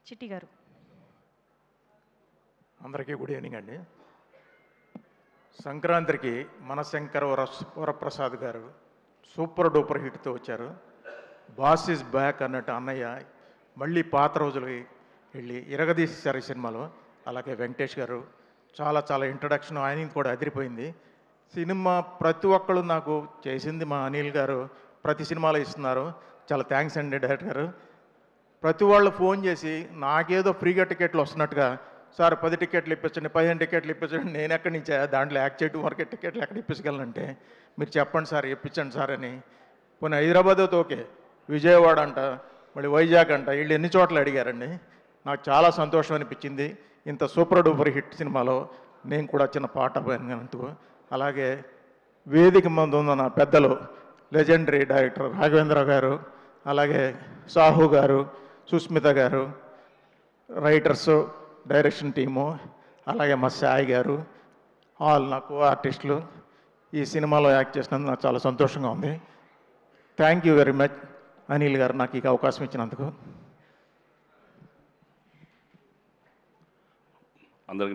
చిట్టి గారు. అందరికీ గుడ్ ఈవినింగ్ అండి. సంక్రాంతికి మనశంకర్ వరప్రసాద్ గారు సూపర్ డూపర్ హిట్తో వచ్చారు. బాస్ ఈజ్ బ్యాక్ అన్నట్టు అన్నయ్య మళ్ళీ పాత రోజులకి వెళ్ళి ఇరగదీశారు ఈ సినిమాలో. అలాగే వెంకటేష్ గారు చాలా చాలా ఇంట్రడక్షన్ ఆయన కూడా అదిరిపోయింది. సినిమా ప్రతి ఒక్కళ్ళు నాకు చేసింది మా అనిల్ గారు ప్రతి సినిమాలో ఇస్తున్నారు. చాలా థ్యాంక్స్ అండి డైరెక్టర్ గారు. ప్రతి వాళ్ళు ఫోన్ చేసి నాకేదో ఫ్రీగా టికెట్లు వస్తున్నట్టుగా, సార్ 10 టికెట్లు ఇప్పించండి, 15 టికెట్లు ఇప్పించండి. నేను ఎక్కడి నుంచే దాంట్లో యాక్ట్ చేయడం వరకే టికెట్లు ఎక్కడ ఇప్పించగలనంటే, మీరు చెప్పండి సార్ ఇప్పించండి సార్ అని. పోనీ హైదరాబాద్ అయితే ఓకే, విజయవాడ అంట, మళ్ళీ వైజాగ్ అంట, వీళ్ళు ఎన్ని చోట్ల అడిగారండి. నాకు చాలా సంతోషం అనిపించింది. ఇంత సూపర్ డూపర్ హిట్ సినిమాలో నేను కూడా చిన్న పాట పోయినందుకు. అలాగే వేదిక ముందు ఉన్న నా పెద్దలు లెజెండరీ డైరెక్టర్ రాఘవేంద్ర గారు, అలాగే సాహు గారు, సుస్మిత గారు, రైటర్స్, డైరెక్షన్ టీము, అలాగే మా సాయి గారు, ఆల్ నాకు ఆర్టిస్టులు ఈ సినిమాలో యాక్ట్ చేసినందుకు నాకు చాలా సంతోషంగా ఉంది. Thank you very much Anil గారు నాకు ఈ అవకాశం ఇచ్చినందుకు. అందరికీ